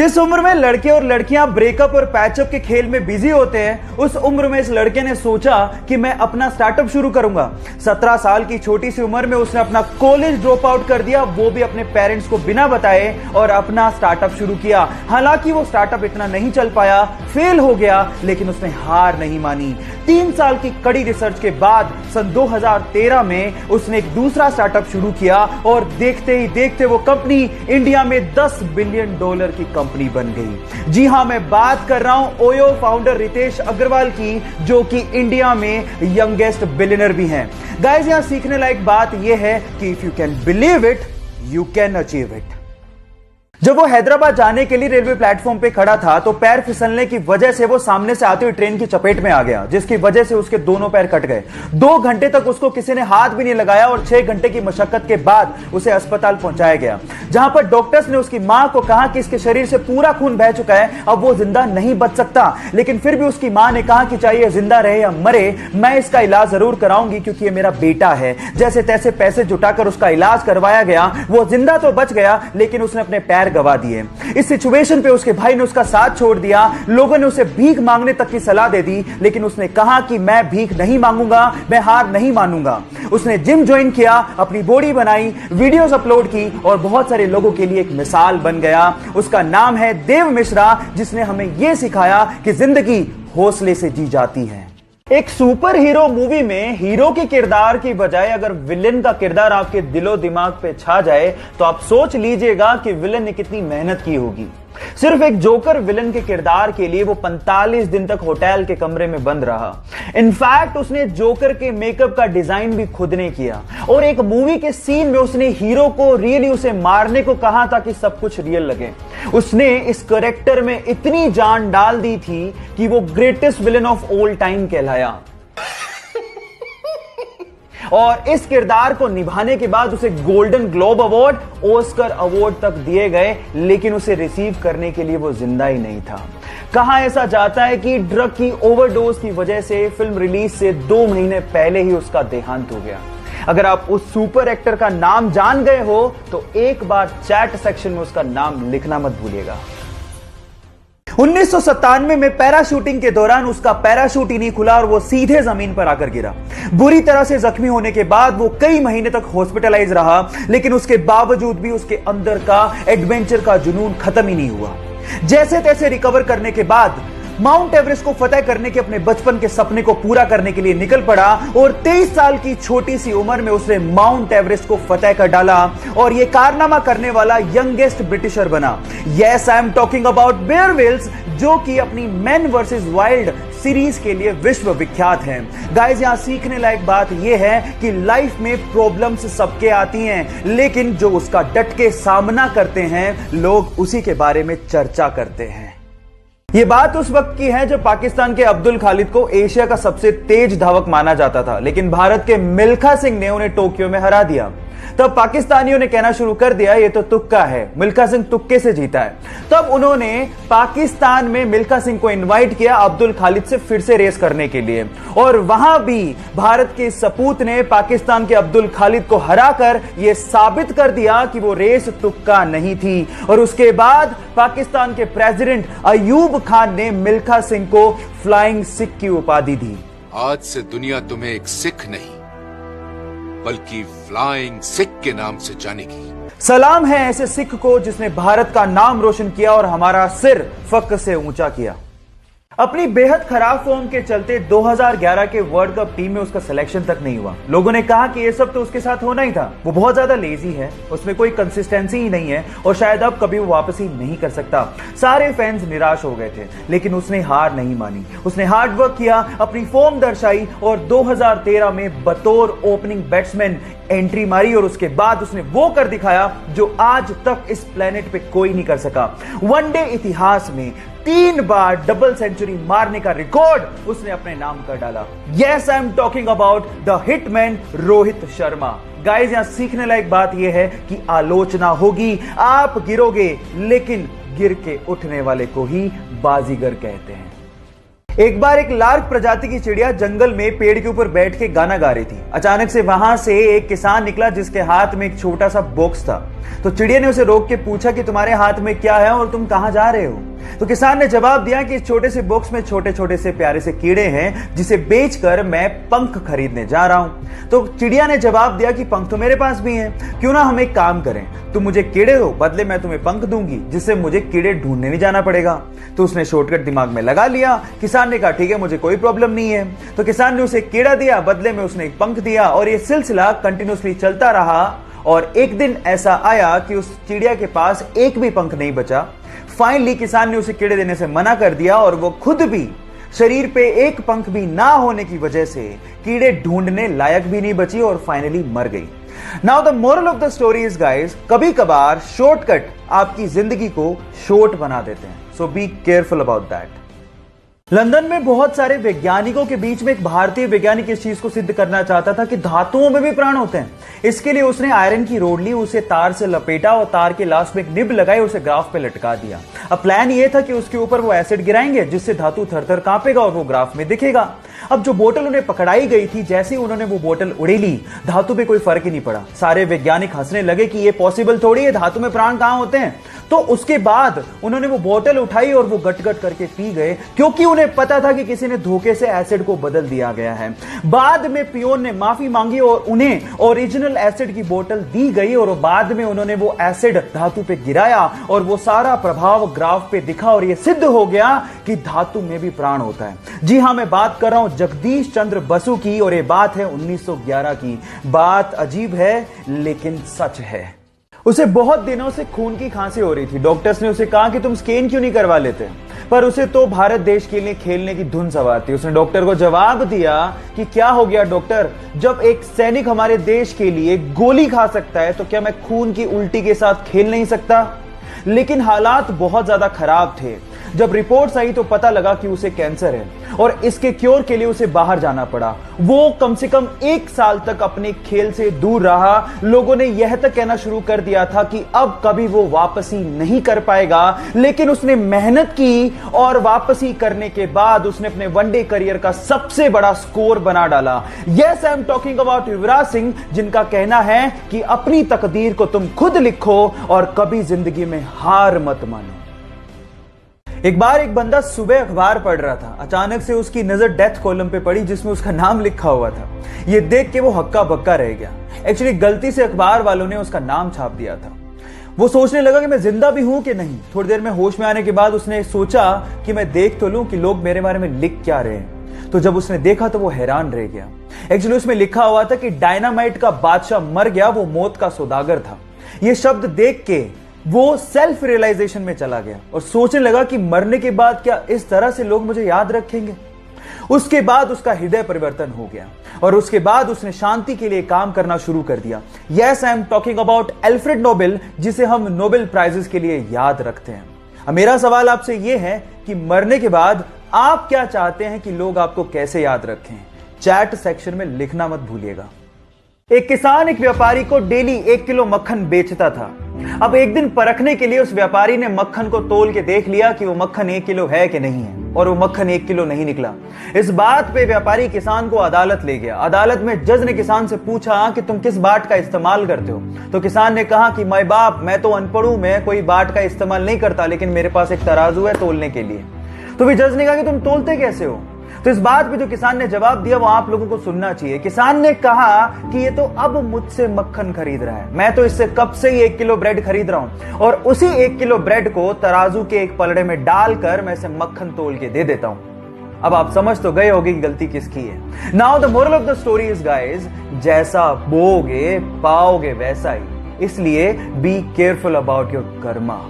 जिस उम्र में लड़के और लड़कियां ब्रेकअप और पैचअप के खेल में बिजी होते हैं, उस उम्र में इस लड़के ने सोचा कि मैं अपना स्टार्टअप शुरू करूंगा। 17 साल की छोटी सी उम्र में उसने अपना कॉलेज ड्रॉप आउट कर दिया, वो भी अपने पेरेंट्स को बिना बताए, और अपना स्टार्टअप शुरू किया। हालांकि वो स्टार्टअप इतना नहीं चल पाया, फेल हो गया, लेकिन उसने हार नहीं मानी। 3 साल की कड़ी रिसर्च के बाद सन 2013 में उसने एक दूसरा स्टार्टअप शुरू किया और देखते ही देखते वो कंपनी इंडिया में $10 बिलियन की कंपनी बन गई। जी हां, मैं बात कर रहा हूं ओयो फाउंडर रितेश अग्रवाल की, जो कि इंडिया में यंगेस्ट बिलियनर भी हैं। गाइस, यहां सीखने लायक बात यह है कि if you can believe it, you can achieve it. जब वो हैदराबाद जाने के लिए रेलवे प्लेटफॉर्म पे खड़ा था तो पैर फिसलने की वजह से वो सामने से आती हुई ट्रेन की चपेट में आ गया, जिसकी वजह से उसके दोनों पैर कट गए। 2 घंटे तक उसको किसी ने हाथ भी नहीं लगाया और 6 घंटे की मशक्कत के बाद उसे अस्पताल पहुंचाया गया, जहां पर डॉक्टर्स ने उसकी मां को कहा कि इसके शरीर से पूरा खून बह चुका है, अब वो जिंदा नहीं बच सकता। लेकिन फिर भी उसकी मां ने कहा कि चाहे जिंदा रहे या मरे, मैं इसका इलाज जरूर कराऊंगी क्योंकि ये मेरा बेटा है। जैसे तैसे पैसे जुटाकर उसका इलाज करवाया गया। वो जिंदा तो बच गया, लेकिन उसने अपने पैर गवा दिए। इस सिचुएशन पे उसके भाई ने उसका साथ छोड़ दिया। लोगों ने उसे भीख मांगने तक की सलाह दे दी, लेकिन उसने कहा कि मैं भीख नहीं मांगूंगा, मैं हार नहीं मानूंगा। उसने जिम ज्वाइन किया, अपनी बॉडी बनाई, वीडियोस अपलोड की और बहुत सारे लोगों के लिए एक मिसाल बन गया। उसका नाम है देव मिश्रा, जिसने हमें यह सिखाया कि जिंदगी हौसले से जी जाती है। एक सुपर हीरो मूवी में हीरो के किरदार की बजाय अगर विलेन का किरदार आपके दिलो दिमाग पे छा जाए तो आप सोच लीजिएगा कि विलेन ने कितनी मेहनत की होगी। सिर्फ एक जोकर विलेन के किरदार के लिए वो 45 दिन तक होटल के कमरे में बंद रहा। इनफैक्ट उसने जोकर के मेकअप का डिजाइन भी खुद ने किया और एक मूवी के सीन में उसने हीरो को रियली उसे मारने को कहा ताकि सब कुछ रियल लगे। उसने इस कैरेक्टर में इतनी जान डाल दी थी कि वो greatest villain of all time कहलाया। और इस किरदार को निभाने के बाद उसे golden globe award, Oscar award तक दिए गए, लेकिन उसे रिसीव करने के लिए वो जिंदा ही नहीं था। कहा ऐसा जाता है कि ड्रग की ओवरडोज की वजह से फिल्म रिलीज से 2 महीने पहले ही उसका देहांत हो गया। अगर आप उस सुपर एक्टर का नाम जान गए हो तो एक बार चैट सेक्शन में उसका नाम लिखना मत भूलिएगा। 1997 में पैराशूटिंग के दौरान उसका पैराशूट ही नहीं खुला और वो सीधे जमीन पर आकर गिरा। बुरी तरह से जख्मी होने के बाद वो कई महीने तक हॉस्पिटलाइज रहा, लेकिन उसके बावजूद भी उसके अंदर का एडवेंचर का जुनून खत्म ही नहीं हुआ। जैसे तैसे रिकवर करने के बाद माउंट एवरेस्ट को फतेह करने के अपने बचपन के सपने को पूरा करने के लिए निकल पड़ा और 23 साल की छोटी सी उम्र में उसने माउंट एवरेस्ट को फतेह कर डाला और यह कारनामा करने वाला यंगेस्ट ब्रिटिशर बना। Yes, I am talking about Bear Grylls, जो कि अपनी मैन वर्सेस वाइल्ड सीरीज के लिए विश्व विख्यात हैं। गाइस, यहां सीखने लायक बात यह है कि लाइफ में प्रॉब्लम्स सबके आती हैं, लेकिन जो उसका डट के सामना करते हैं, लोग उसी के बारे में चर्चा करते हैं। यह बात उस वक्त की है जब पाकिस्तान के अब्दुल खालिद को एशिया का सबसे तेज धावक माना जाता था, लेकिन भारत के मिल्खा सिंह ने उन्हें टोक्यो में हरा दिया। तब पाकिस्तानियों ने कहना शुरू कर दिया ये तो तुक्का है, मिल्खा सिंह तुक्के से जीता है। तब उन्होंने पाकिस्तान में मिल्खा सिंह को इनवाइट किया अब्दुल खालिद से फिर से रेस करने के लिए, और वहां भी भारत के सपूत ने पाकिस्तान के अब्दुल खालिद को हराकर यह साबित कर दिया कि वो रेस तुक्का नहीं थी। और उसके बाद पाकिस्तान के प्रेसिडेंट अयूब खान ने मिल्खा सिंह को फ्लाइंग सिख की उपाधि दी। आज से दुनिया तुम्हें एक सिख नहीं बल्कि फ्लाइंग सिख के नाम से जानेगी। सलाम है ऐसे सिख को जिसने भारत का नाम रोशन किया और हमारा सिर फख्र से ऊंचा किया। अपनी बेहद खराब फॉर्म के चलते 2011 के वर्ल्ड कप टीम में उसका सिलेक्शन तक नहीं हुआ। लोगों ने कहा कि यह सब तो उसके साथ होना ही था, वो बहुत ज्यादा लेजी है, उसमें कोई कंसिस्टेंसी ही नहीं है और शायद अब कभी वो वापस ही नहीं कर सकता। सारे फैंस निराश हो गए थे, लेकिन उसने हार नहीं मानी। उसने हार्ड वर्क किया, अपनी फॉर्म दर्शाई और 2013 में बतौर ओपनिंग बैट्समैन एंट्री मारी और उसके बाद उसने वो कर दिखाया जो आज तक इस प्लेनेट पे कोई नहीं कर सका। वनडे इतिहास में 3 बार डबल सेंचुरी मारने का रिकॉर्ड उसने अपने नाम कर डाला। Yes, I am talking about the hitman Rohit Sharma. Guys, यहां सीखने लायक बात यह है कि आलोचना होगी, आप गिरोगे, लेकिन गिर के उठने वाले को ही बाजीगर कहते हैं। एक बार एक लार्क प्रजाति की चिड़िया जंगल में पेड़ के ऊपर बैठ के गाना गा रही थी। अचानक से वहां से एक किसान निकला जिसके हाथ में एक छोटा सा बॉक्स था। तो चिड़िया ने उसे रोक के पूछा कि तुम्हारे हाथ में क्या है और तुम कहां जा रहे हो। तो किसान ने जवाब दिया कि इस छोटे से बॉक्स में छोटे छोटे से प्यारे से कीड़े हैं जिसे बेचकर मैं पंख खरीदने जा रहा हूं। तो चिड़िया ने जवाब दिया कि पंख तो मेरे पास भी हैं, क्यों ना हम एक काम करें, तुम मुझे कीड़े दो, बदले मैं तुम्हें पंख दूंगी जिससे मुझे कीड़े ढूंढने नहीं जाना पड़ेगा। तो उसने शॉर्टकट दिमाग में लगा लिया। किसान ने कहा ठीक है, मुझे कोई प्रॉब्लम नहीं है। तो किसान ने उसे कीड़ा दिया, बदले में उसने एक पंख दिया और यह सिलसिला कंटिन्यूसली चलता रहा। और एक दिन ऐसा आया कि उस चिड़िया के पास एक भी पंख नहीं बचा। फाइनली किसान ने उसे कीड़े देने से मना कर दिया और वो खुद भी शरीर पे एक पंख भी ना होने की वजह से कीड़े ढूंढने लायक भी नहीं बची और फाइनली मर गई। Now the moral of the story is guys, कभी कभार शॉर्टकट आपकी जिंदगी को शॉर्ट बना देते हैं, so be careful about that. London में बहुत सारे वैज्ञानिकों के बीच में एक भारतीय वैज्ञानिक इस चीज को सिद्ध करना चाहता था कि धातुओं में भी प्राण होते हैं। इसके लिए उसने आयरन की रोड ली, उसे तार से लपेटा और तार के लास्ट में एक निब लगाई, उसे ग्राफ पे लटका दिया। अब प्लान ये था कि उसके ऊपर वो एसिड गिराएंगे जिससे धातु थर-थर कांपेगा और वो ग्राफ में दिखेगा। अब जो बोतल उन्हें पकड़ाई गई थी, जैसे ही उन्होंने वो बोतल उड़ेली, धातु पे कोई फर्क ही नहीं पड़ा। सारे वैज्ञानिक हंसने लगे कि ये पॉसिबल थोड़ी है, धातु में प्राण कहां होते हैं। तो उसके बाद उन्होंने वो बोतल उठाई और वो गट-गट करके पी गए, क्योंकि उन्हें पता था कि किसी ने धोखे से एसिड को बदल दिया गया है। बाद में पियोन ने माफी मांगी और उन्हें ओरिजिनल एसिड की बोतल दी गई और बाद में उन्होंने वो एसिड धातु पे गिराया और वो सारा प्रभाव ग्राफ पे दिखा और ये सिद्ध हो गया कि धातु में भी प्राण होता है। जी हां, मैं बात कर रहा हूं जगदीश चंद्र बसु की और ये बात है 1911 की। बात अजीब है लेकिन सच है। उसे बहुत दिनों से खून की खांसी हो रही थी। डॉक्टर्स ने उसे कहा कि तुम स्कैन क्यों नहीं करवा लेते, पर उसे तो भारत देश के लिए खेलने की धुन सवार थी। उसने डॉक्टर को जवाब दिया कि क्या हो गया डॉक्टर, जब एक सैनिक हमारे देश के लिए गोली खा सकता है तो क्या मैं खून की उल्टी के साथ खेल नहीं सकता। लेकिन हालात बहुत ज्यादा खराब थे। जब रिपोर्ट्स आई तो पता लगा कि उसे कैंसर है और इसके क्योर के लिए उसे बाहर जाना पड़ा। वो कम से कम 1 साल तक अपने खेल से दूर रहा। लोगों ने यह तक कहना शुरू कर दिया था कि अब कभी वो वापसी नहीं कर पाएगा, लेकिन उसने मेहनत की और वापसी करने के बाद उसने अपने वनडे करियर का सबसे बड़ा स्कोर बना डाला। Yes, I am talking about Yuvraj Singh, जिनका कहना है कि अपनी तकदीर को तुम खुद लिखो और कभी जिंदगी में हार मत मानो। एक बार एक बंदा सुबह अखबार पढ़ रहा था। अचानक से उसकी नजर डेथ कॉलम पे पड़ी जिसमें उसका नाम लिखा हुआ था। यह देख के वो हक्का बक्का रह गया। एक्चुअली गलती से अखबार वालों ने उसका नाम छाप दिया था। वो सोचने लगा कि मैं जिंदा भी हूं कि नहीं। थोड़ी देर में होश में आने के बाद उसने सोचा कि मैं देख तो लूं कि लोग मेरे बारे में लिख क्या रहे हैं। तो जब उसने देखा तो वो हैरान रह गया। एक्चुअली उसमें लिखा हुआ था कि डायनामाइट का बादशाह मर गया, वो मौत का सौदागर था। ये शब्द देख के वो सेल्फ रियलाइजेशन में चला गया और सोचने लगा कि मरने के बाद क्या इस तरह से लोग मुझे याद रखेंगे। उसके बाद उसका हृदय परिवर्तन हो गया और उसके बाद उसने शांति के लिए काम करना शुरू कर दिया। Yes, I am talking about Alfred Nobel, जिसे हम नोबेल प्राइजेस के लिए याद रखते हैं। अब मेरा सवाल आपसे यह है कि मरने के बाद आप क्या चाहते हैं कि लोग आपको कैसे याद रखें? चैट सेक्शन में लिखना मत भूलिएगा। एक किसान एक व्यापारी को डेली 1 किलो मक्खन बेचता था। अब एक दिन परखने के लिए उस व्यापारी ने मक्खन को तोल के देख लिया कि वो मक्खन 1 किलो है कि नहीं है, और वो मक्खन 1 किलो नहीं निकला। इस बात पे व्यापारी किसान को अदालत ले गया। अदालत में जज ने किसान से पूछा कि तुम किस बाट का इस्तेमाल करते हो। तो किसान ने कहा कि माय बाप, मैं तो अनपढ़ हूं, मैं कोई बाट का इस्तेमाल नहीं करता, लेकिन मेरे पास एक तराजू है तोलने के लिए। तो भी जज ने कहा कि तुम तोलते कैसे हो। तो इस बात पे जो किसान ने जवाब दिया वो आप लोगों को सुनना चाहिए। किसान ने कहा कि ये तो अब मुझसे मक्खन खरीद रहा है, मैं तो इससे कब से ही 1 किलो ब्रेड खरीद रहा हूं और उसी 1 किलो ब्रेड को तराजू के एक पलड़े में डालकर मैं इसे मक्खन तोल के दे देता हूं। अब आप समझ तो गए होंगे कि गलती किसकी है। Now the moral of the story is guys, जैसा बोओगे पाओगे वैसा ही, इसलिए B careful about your Karma.